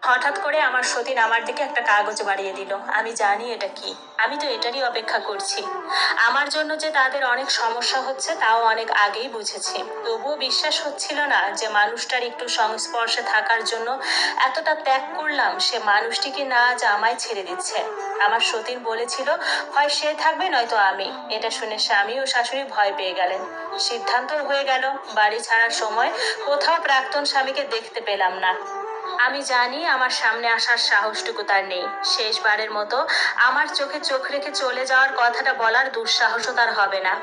হঠাৎ করে আমার সতীন আমার দিকে একটা কাগজ বাড়িয়ে দিল। আমি জানি এটা কি, আমি তো এটারই অপেক্ষা করছি। আমার জন্য যে তাদের অনেক সমস্যা হচ্ছে তাও অনেক আগেই বুঝেছি, তবুও বিশ্বাস হচ্ছিল না যে মানুষটার একটু সংস্পর্শে থাকার জন্য এতটা ত্যাগ করলাম, সে মানুষটিকে না আজ আমায় ছেড়ে দিচ্ছে। আমার সতীন বলেছিল হয় সে থাকবে নয়তো আমি। এটা শুনে স্বামী ও শাশুড়ি ভয় পেয়ে গেলেন। সিদ্ধান্ত হয়ে গেল বাড়ি ছাড়ার সময় কোথাও প্রাক্তন স্বামীকে দেখতে পেলাম না। আমি জানি আমার সামনে আসার সাহসটুকু তার নেই। শেষবারের মতো আমার চোখে চোখ রেখে চলে যাওয়ার কথাটা বলার দুঃসাহসও তার হবে না।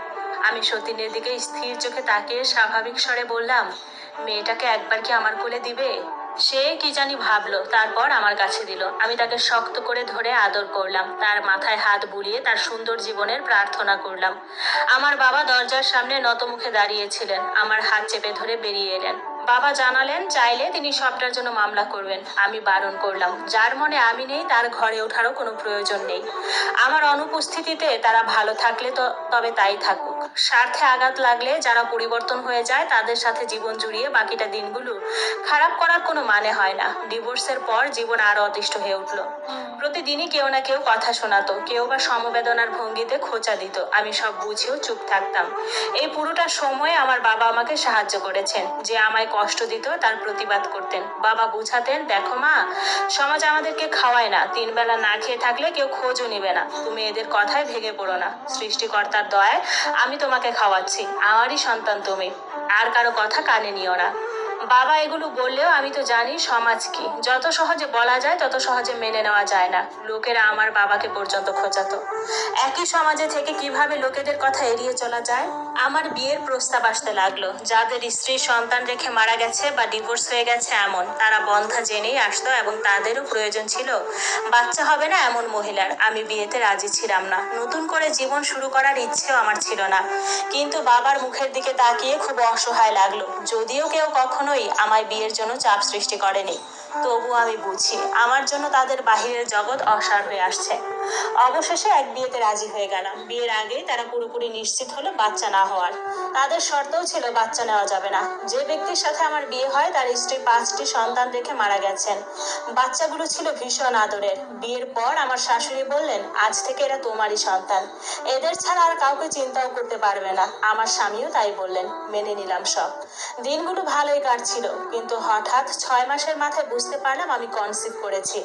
আমি সতীনের দিকে স্থির চোখে তাকিয়ে স্বাভাবিক স্বরে বললাম, মেয়েটাকে একবার কি আমার কোলে দিবে? সে কি জানি ভাবলো, তারপর আমার কাছে দিল। আমি তাকে শক্ত করে ধরে আদর করলাম, তার মাথায় হাত বুলিয়ে তার সুন্দর জীবনের প্রার্থনা করলাম। আমার বাবা দরজার সামনে নত মুখে দাঁড়িয়েছিলেন, আমার হাত চেপে ধরে বেরিয়ে এলেন। বাবা জানালেন চাইলে তিনি সবটার জন্য মামলা করবেন। আমি বারণ করলাম, যার মনে আমি নেই তার ঘরে ওঠারও কোনো প্রয়োজন নেই। আমার অনুপস্থিতিতে তারা ভালো থাকলে তো তবে তাই থাকুক। স্বার্থে আঘাত লাগলে যারা পরিবর্তন হয়ে যায় তাদের সাথে জীবন জুড়িয়ে বাকিটা দিনগুলো খারাপ করার কোনো মানে হয় না। ডিভোর্সের পর জীবন আরো অতিষ্ঠ হয়ে উঠল। প্রতিদিনই কেউ না কেউ কথা শোনাতো, কেউ বা সমবেদনার ভঙ্গিতে খোঁচা দিত। আমি সব বুঝেও চুপ থাকতাম। এই পুরোটা সময় আমার বাবা আমাকে সাহায্য করেছেন। যে আমায় কষ্ট দিত তার প্রতিবাদ করতেন। বাবা বুঝাতেন, দেখো মা, সমাজ আমাদেরকে খাওয়ায় না, 3 বেলা না খেয়ে থাকলে কেউ খোঁজও নিবে না। তুমি এদের কথায় ভেঙে পড়ো না। সৃষ্টিকর্তার দয়ায় আমি তোমাকে খাওয়াচ্ছি, আমারই সন্তান তুমি, আর কারো কথা কানে নিও না। বাবা এগুলো বললেও আমি তো জানি সমাজ কি, যত সহজে বলা যায় তত সহজে মেনে নেওয়া যায় না। লোকেরা আমার বাবাকে পর্যন্ত খোঁচাতো। একই সমাজে থেকে কিভাবে লোকেদের কথা এড়িয়ে চলা যায়। আমার বিয়ের প্রস্তাব আসতে লাগলো। যাদের স্ত্রী সন্তান রেখে মারা গেছে বা ডিভোর্স হয়ে গেছে এমন, তারা বন্ধ্যা জেনেই আসতো এবং তাদেরও প্রয়োজন ছিল বাচ্চা হবে না এমন মহিলার। আমি বিয়েতে রাজি ছিলাম না, নতুন করে জীবন শুরু করার ইচ্ছেও আমার ছিল না। কিন্তু বাবার মুখের দিকে তাকিয়ে খুব অসহায় লাগলো। যদিও কেউ কখনোই আমায় বিয়ের জন্য চাপ সৃষ্টি করেনি, তবু আমি বুঝি আমার জন্য তাদের বাহিরের জগৎ অসাড় হয়ে আসছে। অবশেষে এক বিয়েতে রাজি হয়ে গেলাম। বিয়ের আগেই তারা পুরোপুরি নিশ্চিত হলো বাচ্চা না হওয়ার। তাদের শর্তও ছিল বাচ্চা নেওয়া যাবে না। যে ব্যক্তির সাথে আমার বিয়ে হয় তার স্ত্রী 5টি সন্তান রেখে মারা গেছেন। বাচ্চাগুলো ছিল ভীষণ আদরের। বিয়ের পর আমার শাশুড়ি বললেন, আজ থেকে এরা তোমারই সন্তান, এদের ছাড়া আর কাউকে চিন্তাও করতে পারবে না। আমার স্বামীও তাই বললেন। মেনে নিলাম সব। দিনগুলো ভালোই কাটছিল, কিন্তু হঠাৎ 6 মাসের মাথায় বুঝতে পারলাম আমি কনসিভ করেছি।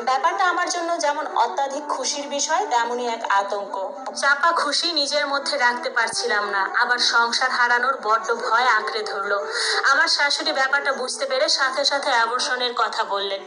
ব্যাপারটা আমার জন্য যেমন অত্যাধিক খুশির বিষয়, তেমনই এক আতঙ্ক। চাপা খুশি নিজের মধ্যে রাখতে পারছিলাম না, আবার সংসার হারানোর বড্ড ভয় আঁকড়ে ধরলো। আমার শাশুড়ি ব্যাপারটা বুঝতে পেরে সাথে সাথে অ্যাবর্শনের কথা বললেন।